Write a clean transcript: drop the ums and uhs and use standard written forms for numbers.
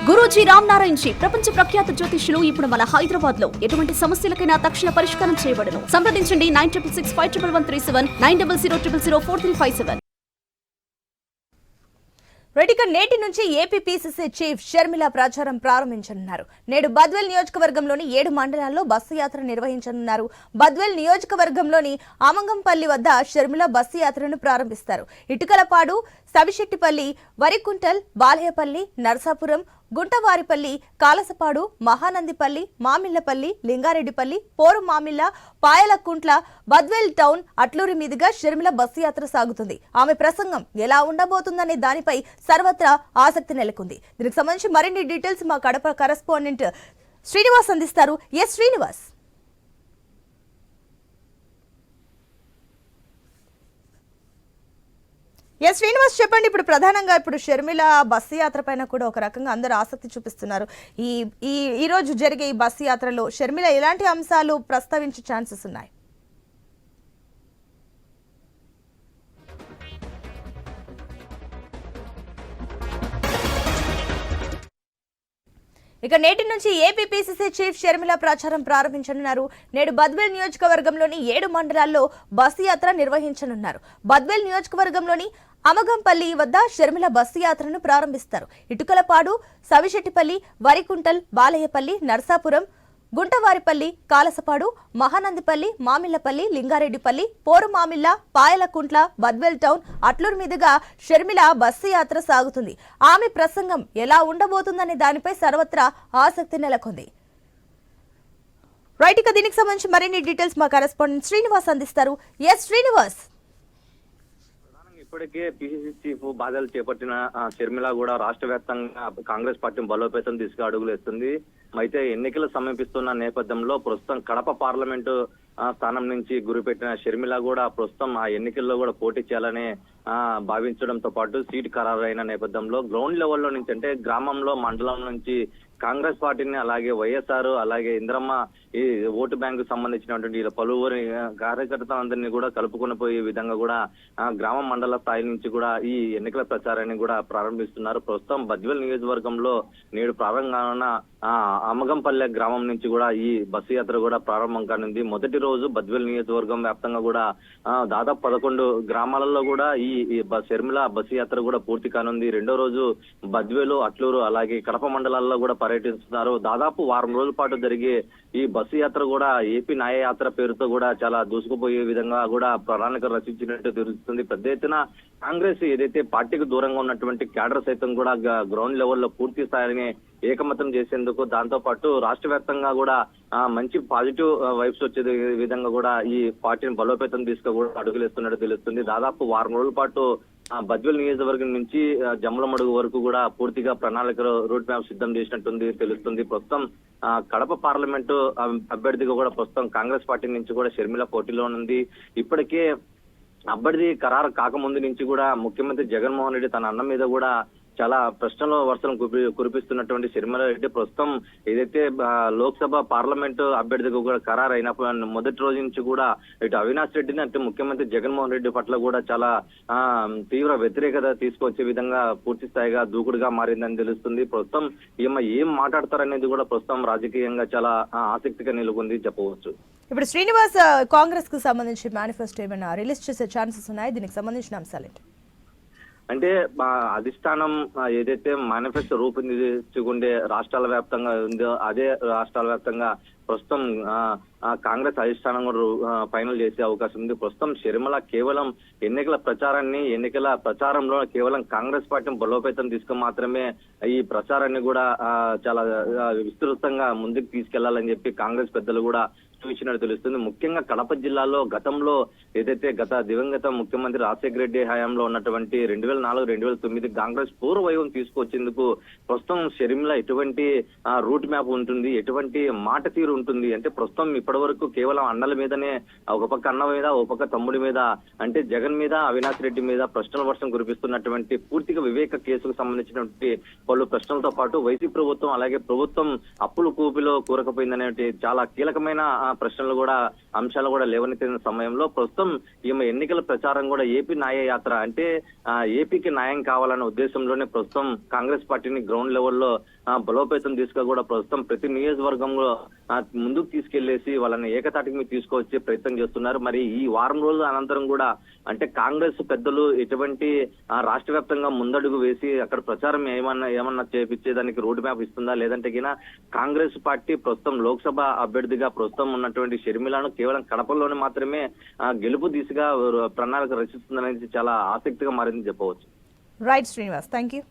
Guruji Ram Narayan G ప్రపంచ ప్రఖ్యాత జ్యోతిష్యులు ఇప్పుడు మన హైదరాబాద్ లో ఎటువంటి సమస్యలకైనా తక్షణ పరిష్కారం చేయబడును. సంప్రదించండి 96651137 9000004357. రైట్, నేటి నుంచి ఏపీ పీసీసీ చీఫ్ షర్మిల ప్రచారం ప్రారంభించనున్నారు. నేడు బద్వేల్ నియోజకవర్గంలోని 7 మండలాల్లో బస్సు యాత్ర నిర్వహించనున్నారు. బద్వేల్ నియోజకవర్గంలోని అమంగంపల్లి వద్ద షర్మిల బస్సు యాత్రను ప్రారంభిస్తారు. ఇటుకలపాడు, సవిశెట్టిపల్లి, వరికుంటల్, బాలయ్యపల్లి, నర్సాపురం, గుంటవారిపల్లి, కాలసపాడు, మహానందిపల్లి, మామిళ్లపల్లి, లింగారెడ్డిపల్లి, పోరు మామిళ్ల, పాయలకుంట్ల, బద్వేల్ టౌన్, అట్లూరి మీదుగా షర్మిల బస్సు యాత్ర సాగుతుంది. ఆమె ప్రసంగం ఎలా ఉండబోతుందనే దానిపై సర్వత్రా ఆసక్తి నెలకొంది. దీనికి సంబంధించి మరిన్ని డీటెయిల్స్ మా కడప కరెస్పాండెంట్ శ్రీనివాస్ అందిస్తారు. ఎస్ శ్రీనివాస్. శ్రీనివాస్ చెప్పండి, ఇప్పుడు ప్రధానంగా షర్మిల బస్సు యాత్ర పైన కూడా ఒక రకంగా అందరూ ఆసక్తి చూపిస్తున్నారు. ఈ రోజు జరిగే ఈ బస్సు యాత్రలో షర్మిల ఎలాంటి అంశాలు ప్రస్తావించే ఛాన్సెస్ ఉన్నాయి? ఇక నేటి నుంచి ఏపీ పీసీసీ చీఫ్ షర్మిల ప్రచారం ప్రారంభించనున్నారు. నేడు బద్వేల్ నియోజకవర్గంలోని 7 మండలాల్లో బస్సు యాత్ర నిర్వహించనున్నారు. బద్వేల్ నియోజకవర్గంలోని అమగంపల్లి వద్ద షర్మిల బస్సు యాత్రను ప్రారంభిస్తారు. ఇటుకలపాడు, సవిశెట్టిపల్లి, వరికుంటల్, బాలయ్యపల్లి, నర్సాపురం, గుంటవారిపల్లి, కాలసపాడు, మహానందిపల్లి, మామిళ్లపల్లి, లింగారెడ్డిపల్లి, పోరు మామిళ్ల, పాయలకుంట్ల, బద్వేల్ టౌన్, అట్లూరు మీదుగా షర్మిల బస్సు యాత్ర సాగుతుంది. ఆమె ప్రసంగం ఎలా ఉండబోతుందనే దానిపై సర్వత్రా ఆసక్తి నెలకొంది. రైట్, ఇక దీనికి సంబంధించి మరిన్ని డీటెయిల్స్ మా కరెస్పాండెంట్ శ్రీనివాస్ అందిస్తారు. ఎస్ శ్రీనివాస్. ఇప్పటికే పిసిసి చీఫ్ బాధ్యతలు చేపట్టిన షర్మిల కూడా రాష్ట్ర వ్యాప్తంగా కాంగ్రెస్ పార్టీని బలోపేతం దిశగా అడుగులు వేస్తుంది. అయితే ఎన్నికలు సమీపిస్తున్న నేపథ్యంలో ప్రస్తుతం కడప పార్లమెంటు స్థానం నుంచి గురిపెట్టిన షర్మిల కూడా ప్రస్తుతం ఆ ఎన్నికల్లో కూడా పోటీ చేయాలని భావించడంతో పాటు సీటు ఖరారైన నేపథ్యంలో గ్రౌండ్ లెవెల్లో నుంచి అంటే గ్రామంలో, మండలం నుంచి కాంగ్రెస్ పార్టీని అలాగే వైఎస్ఆర్ అలాగే ఇంద్రమ్మ ఈ ఓటు బ్యాంకు సంబంధించినటువంటి పలువురి కార్యకర్తలందరినీ కూడా కలుపుకొని పోయే విధంగా కూడా గ్రామ మండల స్థాయి నుంచి కూడా ఈ ఎన్నికల ప్రచారాన్ని కూడా ప్రారంభిస్తున్నారు. ప్రస్తుతం బద్వేల్ నియోజకవర్గంలో నేడు ప్రారంభంగా అమగంపల్లె గ్రామం నుంచి కూడా ఈ బస్సు యాత్ర కూడా ప్రారంభం కానుంది. మొదటి రోజు బద్వేల్ నియోజకవర్గం వ్యాప్తంగా కూడా దాదాపు 11 గ్రామాలలో కూడా ఈ షర్మిల బస్సు యాత్ర కూడా పూర్తి కానుంది. రెండో రోజు బద్వేలు, అట్లూరు అలాగే కడప మండలాల్లో కూడా పర్యటిస్తున్నారు. దాదాపు వారం రోజుల పాటు జరిగే ఈ బస్సు యాత్ర కూడా ఏపీ న్యాయ యాత్ర పేరుతో కూడా చాలా దూసుకుపోయే విధంగా కూడా ప్రణాళిక రచించినట్టు తెలుస్తుంది. పెద్ద ఎత్తున కాంగ్రెస్ ఏదైతే పార్టీకి దూరంగా ఉన్నటువంటి క్యాడర్ సైతం కూడా గ్రౌండ్ లెవెల్లో పూర్తి స్థాయిని ఏకమతం చేసేందుకు, దాంతో పాటు రాష్ట్ర వ్యాప్తంగా కూడా మంచి పాజిటివ్ వైబ్స్ వచ్చే విధంగా కూడా ఈ పార్టీని బలోపేతం తీసుకు కూడా అడుగులేస్తున్నట్టు తెలుస్తుంది. దాదాపు వారం రోజుల పాటు బద్వేల్ నియోజకవర్గం నుంచి జమ్మలమడుగు వరకు కూడా పూర్తిగా ప్రణాళిక రూట్ మ్యాప్ సిద్ధం చేసినట్టుంది తెలుస్తుంది. ప్రస్తుతం కడప పార్లమెంటు అభ్యర్థిగా కూడా ప్రస్తుతం కాంగ్రెస్ పార్టీ నుంచి కూడా షర్మిల పోటీలో ఉంది. ఇప్పటికే అభ్యర్థి ఖరారు కాకముందు నుంచి కూడా ముఖ్యమంత్రి జగన్మోహన్ రెడ్డి తన అన్న మీద కూడా చాలా ప్రశ్నల వర్షం కురిపిస్తున్నటువంటి షర్మిల రెడ్డి ప్రస్తుతం ఏదైతే లోక్సభ పార్లమెంటు అభ్యర్థిగా కూడా ఖరారు అయినప్పుడు మొదటి రోజు నుంచి కూడా ఇటు అవినాష్ రెడ్డిని అంటే ముఖ్యమంత్రి జగన్మోహన్ రెడ్డి పట్ల కూడా చాలా తీవ్ర వ్యతిరేకత తీసుకొచ్చే విధంగా పూర్తి స్థాయిగా దూకుడుగా మారిందని తెలుస్తుంది. ప్రస్తుతం ఈమె ఏం మాట్లాడతారనేది కూడా ప్రస్తుతం రాజకీయంగా చాలా ఆసక్తిగా నెలకొంది చెప్పవచ్చు. ఇప్పుడు శ్రీనివాస్, కాంగ్రెస్ కు సంబంధించి మేనిఫెస్టో ఏమైనా రిలీజ్ చేసే ఛాన్సెస్ ఉన్నాయి? దీనికి సంబంధించిన అంశాలు ఏంటి? అంటే అధిష్టానం ఏదైతే మేనిఫెస్టో రూపొందించుకుంటే రాష్ట్రాల వ్యాప్తంగా ఉందో అదే రాష్ట్రాల వ్యాప్తంగా ప్రస్తుతం కాంగ్రెస్ అధిష్టానం ఫైనల్ చేసే అవకాశం ఉంది. ప్రస్తుతం షర్మిల కేవలం ఎన్నికల ప్రచారంలో కేవలం కాంగ్రెస్ పార్టీని బలోపేతం తీసుకుని మాత్రమే ఈ ప్రచారాన్ని కూడా చాలా విస్తృతంగా ముందుకు తీసుకెళ్లాలని చెప్పి కాంగ్రెస్ పెద్దలు కూడా ఇచ్చినట్టు తెలుస్తుంది. ముఖ్యంగా కడప జిల్లాలో గతంలో ఏదైతే దివంగత ముఖ్యమంత్రి రాజశేఖర రెడ్డి హయాంలో ఉన్నటువంటి 2004-2009 కాంగ్రెస్ పూర్వవైభవం తీసుకొచ్చేందుకు ప్రస్తుతం షర్మిల ఎటువంటి రూట్ మ్యాప్ ఉంటుంది, ఎటువంటి మాట తీరు ఉంటుంది అంటే ప్రస్తుతం ఇప్పటి వరకు కేవలం అన్నల మీదనే, ఒక పక్క అన్న మీద ఒక పక్క తమ్ముడి మీద అంటే జగన్ మీద అవినాష్ రెడ్డి మీద ప్రశ్నల వర్షం కురిపిస్తున్నటువంటి పూర్తిగా వివేక కేసుకు సంబంధించినటువంటి పలు ప్రశ్నలతో పాటు వైసీపీ ప్రభుత్వం అలాగే ప్రభుత్వం అప్పుల కూపిలో కూరకపోయిందనే చాలా కీలకమైన ప్రశ్నలు కూడా అంశాలు కూడా లేవనెత్తిన సమయంలో ప్రస్తుతం ఈమె ఎన్నికల ప్రచారం కూడా ఏపీ న్యాయ యాత్ర అంటే ఏపీకి న్యాయం కావాలనే ఉద్దేశంలోనే ప్రస్తుతం కాంగ్రెస్ పార్టీని గ్రౌండ్ లెవెల్లో బలోపేతం తీసుకు కూడా ప్రస్తుతం ప్రతి నియోజకవర్గంలో ముందుకు తీసుకెళ్లేసి వాళ్ళని ఏకతాటికి మీద తీసుకొచ్చే ప్రయత్నం చేస్తున్నారు. మరి ఈ వారం రోజుల అనంతరం కూడా అంటే కాంగ్రెస్ పెద్దలు ఎటువంటి రాష్ట్ర వ్యాప్తంగా ముందడుగు వేసి అక్కడ ప్రచారం ఏమన్నా చేపించేదానికి రోడ్ మ్యాప్ ఇస్తుందా, లేదంటే గిన కాంగ్రెస్ పార్టీ ప్రస్తుతం లోక్సభ అభ్యర్థిగా ప్రస్తుతం ఉన్నటువంటి షర్మిలను కేవలం కడపలోనే మాత్రమే గెలుపు దిశగా ప్రణాళిక రచిస్తుందనేది చాలా ఆసక్తిగా మారింది చెప్పవచ్చు. Right Srinivas, thank you.